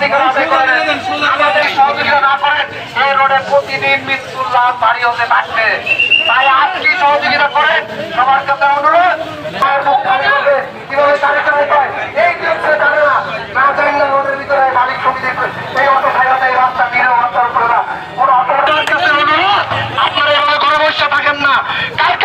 অধিকার আদায় করে নেন। আমাদের সহযোগিতা না করেন এই রোডে প্রতিদিন মৃত্যুর লাভ ভারী হতে থাকবে। তাই আজকে সহযোগিতা করেন। সবার কাছে অনুরোধ, কিভাবে গাড়ি চালাতে হয় এই নিয়মে জানে না, না জানলে রোডের ভিতরে মালিক সমিতি এই অটো সাইকেল এই রাস্তা নিয়ে রাস্তার উপরে না কোনো অটোর কাছে অনুরোধ, আপনারা এভাবে ঘরে বসে থাকেন না। কালকে